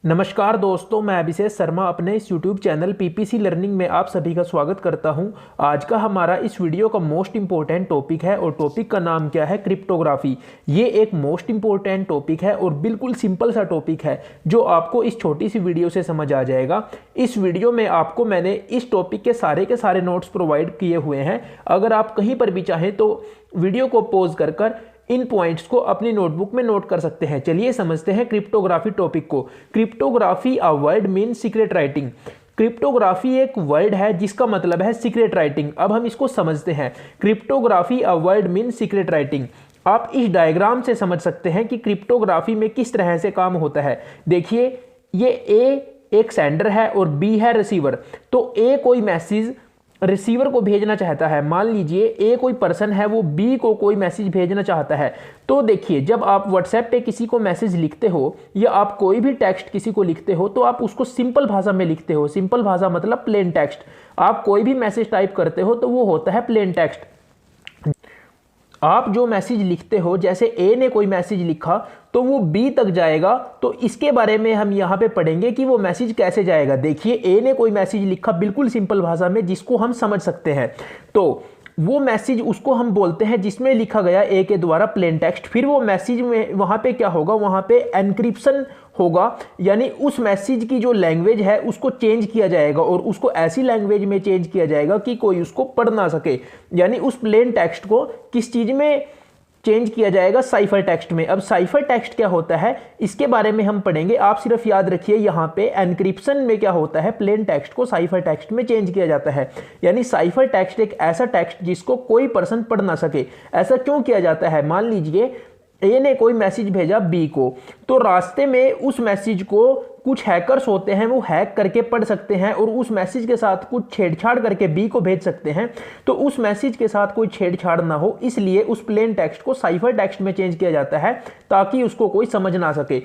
नमस्कार दोस्तों, मैं अभिषेक शर्मा अपने इस YouTube चैनल पीपीसी लर्निंग में आप सभी का स्वागत करता हूं। आज का हमारा इस वीडियो का मोस्ट इम्पोर्टेंट टॉपिक है और टॉपिक का नाम क्या है, क्रिप्टोग्राफी। ये एक मोस्ट इम्पोर्टेंट टॉपिक है और बिल्कुल सिंपल सा टॉपिक है जो आपको इस छोटी सी वीडियो से समझ आ जाएगा। इस वीडियो में आपको मैंने इस टॉपिक के सारे नोट्स प्रोवाइड किए हुए हैं। अगर आप कहीं पर भी चाहें तो वीडियो को पॉज कर इन पॉइंट्स को अपनी नोटबुक में नोट कर सकते हैं। चलिए समझते हैं क्रिप्टोग्राफी टॉपिक को। Cryptography a word mean secret writing. Cryptography एक वर्ड है जिसका मतलब है सीक्रेट राइटिंग। अब हम इसको समझते हैं। Cryptography a word mean secret writing. आप इस डायग्राम से समझ सकते हैं कि क्रिप्टोग्राफी में किस तरह से काम होता है। देखिए, ये ए एक सेंडर है और बी है रिसीवर। तो ए कोई मैसेज रिसीवर को भेजना चाहता है। मान लीजिए ए कोई पर्सन है, वो बी को कोई मैसेज भेजना चाहता है। तो देखिए, जब आप व्हाट्सएप पे किसी को मैसेज लिखते हो या आप कोई भी टेक्स्ट किसी को लिखते हो तो आप उसको सिंपल भाषा में लिखते हो। सिंपल भाषा मतलब प्लेन टेक्स्ट। आप कोई भी मैसेज टाइप करते हो तो वो होता है प्लेन टेक्स्ट। आप जो मैसेज लिखते हो, जैसे ए ने कोई मैसेज लिखा तो वो बी तक जाएगा। तो इसके बारे में हम यहाँ पे पढ़ेंगे कि वो मैसेज कैसे जाएगा। देखिए, ए ने कोई मैसेज लिखा बिल्कुल सिंपल भाषा में जिसको हम समझ सकते हैं। तो वो मैसेज उसको हम बोलते हैं जिसमें लिखा गया ए के द्वारा प्लेन टेक्स्ट। फिर वो मैसेज में वहाँ पे क्या होगा, वहाँ पे एनक्रिप्शन होगा, यानी उस मैसेज की जो लैंग्वेज है उसको चेंज किया जाएगा और उसको ऐसी लैंग्वेज में चेंज किया जाएगा कि कोई उसको पढ़ ना सके। यानी उस प्लेन टेक्स्ट को किस चीज़ में चेंज किया जाएगा, साइफर टेक्स्ट में। अब साइफर टेक्स्ट क्या होता है इसके बारे में हम पढ़ेंगे। आप सिर्फ याद रखिए, यहाँ पे एनक्रिप्शन में क्या होता है, प्लेन टेक्स्ट को साइफर टेक्स्ट में चेंज किया जाता है। यानी साइफर टेक्स्ट एक ऐसा टेक्स्ट जिसको कोई पर्सन पढ़ ना सके। ऐसा क्यों किया जाता है? मान लीजिए ए ने कोई मैसेज भेजा बी को, तो रास्ते में उस मैसेज को कुछ हैकर्स होते हैं, वो हैक करके पढ़ सकते हैं और उस मैसेज के साथ कुछ छेड़छाड़ करके बी को भेज सकते हैं। तो उस मैसेज के साथ कोई छेड़छाड़ ना हो, इसलिए उस प्लेन टेक्स्ट को साइफर टेक्स्ट में चेंज किया जाता है ताकि उसको कोई समझ ना सके।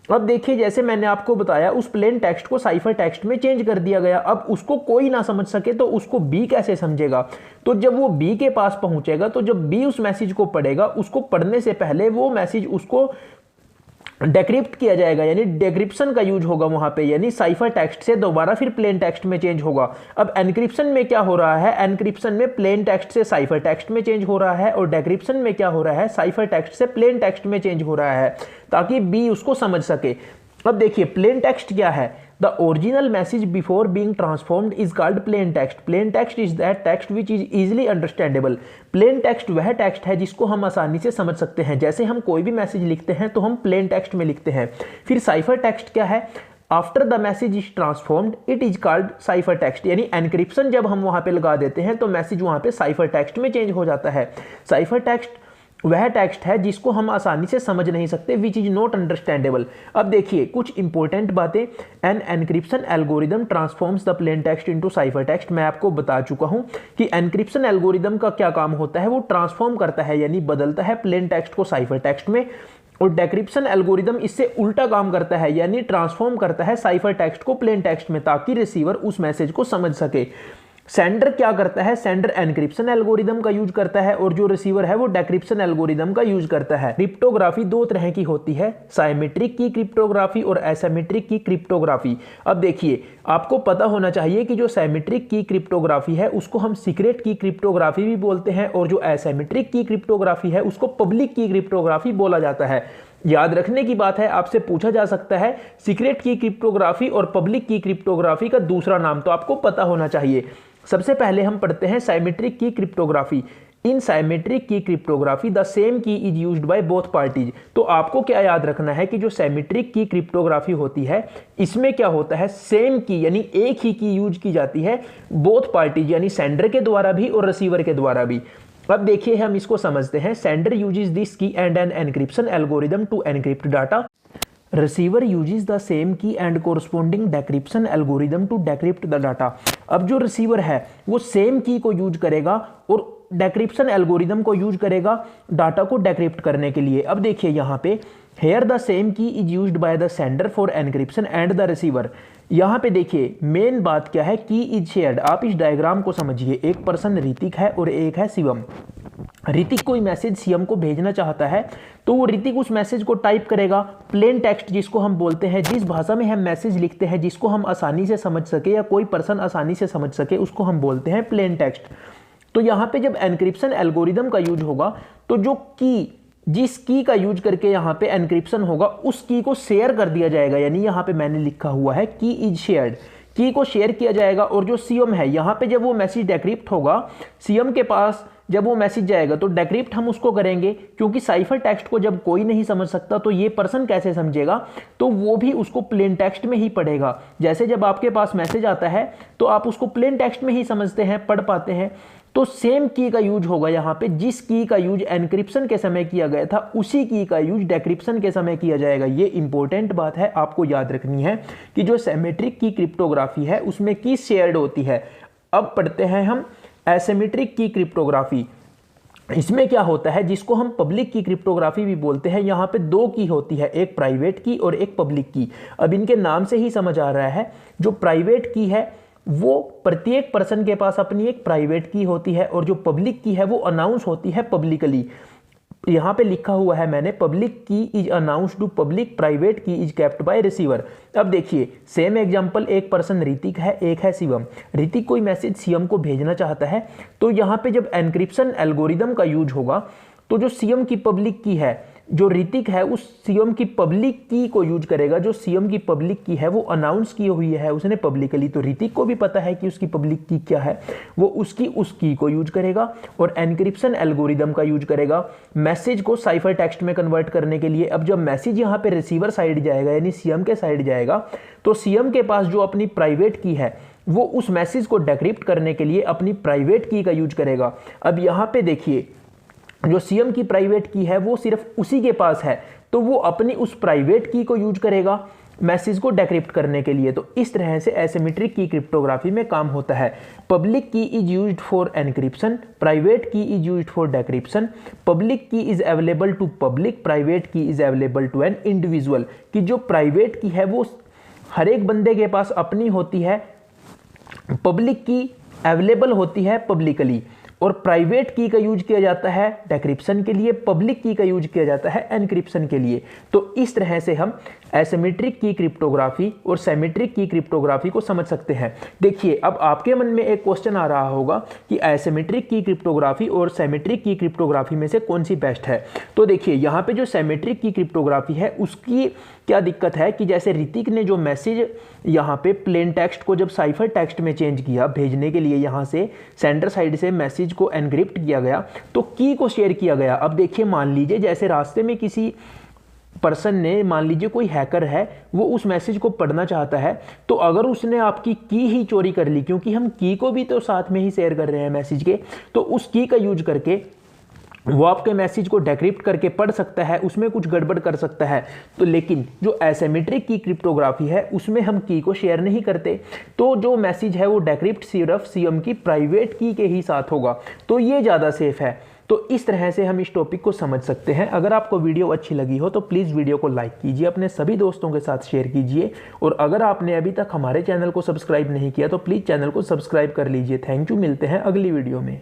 अब देखिए, जैसे मैंने आपको बताया, उस प्लेन टेक्स्ट को साइफर टेक्स्ट में चेंज कर दिया गया। अब उसको कोई ना समझ सके तो उसको बी कैसे समझेगा? तो जब वो बी के पास पहुंचेगा, तो जब बी उस मैसेज को पढ़ेगा, उसको पढ़ने से पहले वो मैसेज उसको डेक्रिप्ट किया जाएगा, यानी डेक्रिप्शन का यूज होगा वहां पे। यानी साइफर टेक्स्ट से दोबारा फिर प्लेन टेक्स्ट में चेंज होगा। अब एनक्रिप्शन में क्या हो रहा है, एनक्रिप्शन में प्लेन टेक्स्ट से साइफर टेक्स्ट में चेंज हो रहा है और डेक्रिप्शन में क्या हो रहा है, साइफर टेक्स्ट से प्लेन टेक्स्ट में चेंज हो रहा है ताकि बी उसको समझ सके। अब देखिए, प्लेन टेक्स्ट क्या है? The original message before being transformed is called plain text. Plain text is that text which is easily understandable. Plain text वह टेक्स्ट है जिसको हम आसानी से समझ सकते हैं। जैसे हम कोई भी मैसेज लिखते हैं तो हम प्लेन टेक्स्ट में लिखते हैं। फिर साइफर टेक्स्ट क्या है? After the message is transformed it is called cipher text. यानी एनक्रिप्शन जब हम वहां पे लगा देते हैं तो मैसेज वहां पे साइफर टेक्स्ट में चेंज हो जाता है। साइफर टेक्स्ट वह टेक्स्ट है जिसको हम आसानी से समझ नहीं सकते, विच इज नॉट अंडरस्टैंडेबल। अब देखिए कुछ इंपॉर्टेंट बातें। An encryption algorithm transforms the plain text into cipher text. मैं आपको बता चुका हूं कि एनक्रिप्शन एल्गोरिदम का क्या काम होता है, वो ट्रांसफॉर्म करता है यानी बदलता है प्लेन टेक्स्ट को साइफर टेक्स्ट में। और डेक्रिप्शन एल्गोरिदम इससे उल्टा काम करता है, यानी ट्रांसफॉर्म करता है साइफर टेक्स्ट को प्लेन टेक्स्ट में ताकि रिसीवर उस मैसेज को समझ सके। सेंडर क्या करता है? सेंडर एनक्रिप्शन एल्गोरिदम का यूज करता है और जो रिसीवर है वो डेक्रिप्शन एल्गोरिदम का यूज करता है। क्रिप्टोग्राफी दो तरह की होती है, साइमेट्रिक की क्रिप्टोग्राफी और एसिमेट्रिक की क्रिप्टोग्राफी। अब देखिए, आपको पता होना चाहिए कि जो साइमेट्रिक की क्रिप्टोग्राफी है उसको हम सीक्रेट की क्रिप्टोग्राफी भी बोलते हैं और जो एसिमेट्रिक की क्रिप्टोग्राफी है उसको पब्लिक की क्रिप्टोग्राफी बोला जाता है। याद रखने की बात है, आपसे पूछा जा सकता है सीक्रेट की क्रिप्टोग्राफी और पब्लिक की क्रिप्टोग्राफी का दूसरा नाम, तो आपको पता होना चाहिए। सबसे पहले हम पढ़ते हैं symmetric key cryptography. In symmetric key cryptography the same key is used by both parties. तो आपको क्या याद रखना है कि जो साइमेट्रिक की क्रिप्टोग्राफी होती है इसमें क्या होता है, सेम की यानी एक ही की यूज की जाती है बोथ पार्टीज, यानी सेंडर के द्वारा भी और रिसीवर के द्वारा भी। अब देखिए, हम इसको समझते हैं। Sender uses this key and an encryption algorithm to encrypt data. Receiver uses the same key and corresponding decryption algorithm to decrypt the data. अब जो रिसीवर है वो सेम की को यूज करेगा और डेक्रिप्शन एल्गोरिदम को यूज करेगा डाटा को डेक्रिप्ट करने के लिए। अब देखिए यहाँ पे, here the same key is used by the sender for encryption and the receiver. यहाँ पे देखिए मेन बात क्या है, की इज शेयर्ड। आप इस डायग्राम को समझिए, एक पर्सन ऋतिक है और एक है शिवम। ऋतिक कोई मैसेज सीएम को भेजना चाहता है तो वो ऋतिक उस मैसेज को टाइप करेगा। प्लेन टेक्स्ट जिसको हम बोलते हैं, जिस भाषा में हम मैसेज लिखते हैं, जिसको हम आसानी से समझ सके या कोई पर्सन आसानी से समझ सके, उसको हम बोलते हैं प्लेन टेक्स्ट। तो यहाँ पे जब एनक्रिप्शन एल्गोरिदम का यूज होगा तो जो की, जिस की का यूज करके यहाँ पे एनक्रिप्शन होगा उस की को शेयर कर दिया जाएगा। यानी यहाँ पे मैंने लिखा हुआ है की इज शेयर्ड, की को शेयर किया जाएगा। और जो सीएम है यहाँ पे जब वो मैसेज डेक्रिप्ट होगा, सीएम के पास जब वो मैसेज जाएगा तो डेक्रिप्ट हम उसको करेंगे, क्योंकि साइफर टेक्स्ट को जब कोई नहीं समझ सकता तो ये पर्सन कैसे समझेगा, तो वो भी उसको प्लेन टेक्स्ट में ही पढ़ेगा। जैसे जब आपके पास मैसेज आता है तो आप उसको प्लेन टेक्स्ट में ही समझते हैं, पढ़ पाते हैं। तो सेम की का यूज होगा यहाँ पे, जिस की का यूज एनक्रिप्शन के समय किया गया था उसी की का यूज डेक्रिप्शन के समय किया जाएगा। ये इंपॉर्टेंट बात है, आपको याद रखनी है कि जो सिमेट्रिक की क्रिप्टोग्राफी है उसमें की शेयर्ड होती है। अब पढ़ते हैं हम एसिमेट्रिक की क्रिप्टोग्राफी। इसमें क्या होता है, जिसको हम पब्लिक की क्रिप्टोग्राफी भी बोलते हैं, यहाँ पे दो की होती है, एक प्राइवेट की और एक पब्लिक की। अब इनके नाम से ही समझ आ रहा है, जो प्राइवेट की है वो प्रत्येक पर्सन के पास अपनी एक प्राइवेट की होती है, और जो पब्लिक की है वो अनाउंस होती है पब्लिकली। यहाँ पे लिखा हुआ है मैंने, public key is announce to public, private key is kept by receiver. अब देखिए सेम एग्जांपल, एक पर्सन ऋतिक है, एक है शिवम। ऋतिक कोई मैसेज सीएम को भेजना चाहता है तो यहाँ पे जब एनक्रिप्शन एल्गोरिदम का यूज होगा तो जो सीएम की पब्लिक की है, जो ऋतिक है उस सीएम की पब्लिक की को यूज करेगा। जो सीएम की पब्लिक की है वो अनाउंस की हुई है उसने पब्लिकली, तो ऋतिक को भी पता है कि उसकी पब्लिक की क्या है, वो उसकी उस की को यूज करेगा और एनक्रिप्शन एल्गोरिदम का यूज करेगा मैसेज को साइफर टेक्स्ट में कन्वर्ट करने के लिए। अब जब मैसेज यहाँ पे रिसीवर साइड जाएगा यानी सीएम के साइड जाएगा तो सीएम के पास जो अपनी प्राइवेट की है वो उस मैसेज को डेक्रिप्ट करने के लिए अपनी प्राइवेट की का यूज करेगा। अब यहाँ पे देखिए जो सीएम की प्राइवेट की है वो सिर्फ उसी के पास है, तो वो अपनी उस प्राइवेट की को यूज करेगा मैसेज को डेक्रिप्ट करने के लिए। तो इस तरह से एसिमेट्रिक की क्रिप्टोग्राफी में काम होता है। Public key is used for encryption, private key is used for decryption. Public key is available to public, private key is available to an individual. कि जो प्राइवेट की है वो हर एक बंदे के पास अपनी होती है, पब्लिक की अवेलेबल होती है पब्लिकली, और प्राइवेट की का यूज किया जाता है डेक्रिप्शन के लिए, पब्लिक की का यूज किया जाता है एनक्रिप्शन के लिए। तो इस तरह से हम एसिमेट्रिक की क्रिप्टोग्राफी और सिमेट्रिक की क्रिप्टोग्राफी को समझ सकते हैं। देखिए अब आपके मन में एक क्वेश्चन आ रहा होगा कि एसिमेट्रिक की क्रिप्टोग्राफी और सिमेट्रिक की क्रिप्टोग्राफी में से कौन सी बेस्ट है। तो देखिए यहाँ पे जो सिमेट्रिक की क्रिप्टोग्राफी है उसकी क्या दिक्कत है कि जैसे ऋतिक ने जो मैसेज यहाँ पे प्लेन टेक्स्ट को जब साइफर टेक्स्ट में चेंज किया भेजने के लिए, यहाँ से सेंडर साइड से मैसेज को एनक्रिप्ट किया गया तो की को शेयर किया गया। अब देखिए मान लीजिए जैसे रास्ते में किसी पर्सन ने, मान लीजिए कोई हैकर है, वो उस मैसेज को पढ़ना चाहता है, तो अगर उसने आपकी की ही चोरी कर ली, क्योंकि हम की को भी तो साथ में ही शेयर कर रहे हैं मैसेज के, तो उस की का यूज करके वो आपके मैसेज को डेक्रिप्ट करके पढ़ सकता है, उसमें कुछ गड़बड़ कर सकता है। तो लेकिन जो एसिमेट्रिक की क्रिप्टोग्राफी है उसमें हम की को शेयर नहीं करते, तो जो मैसेज है वो डेक्रिप्ट सिर्फ सीएम की प्राइवेट की के ही साथ होगा, तो ये ज़्यादा सेफ है। तो इस तरह से हम इस टॉपिक को समझ सकते हैं। अगर आपको वीडियो अच्छी लगी हो तो प्लीज़ वीडियो को लाइक कीजिए, अपने सभी दोस्तों के साथ शेयर कीजिए, और अगर आपने अभी तक हमारे चैनल को सब्सक्राइब नहीं किया तो प्लीज़ चैनल को सब्सक्राइब कर लीजिए। थैंक यू, मिलते हैं अगली वीडियो में।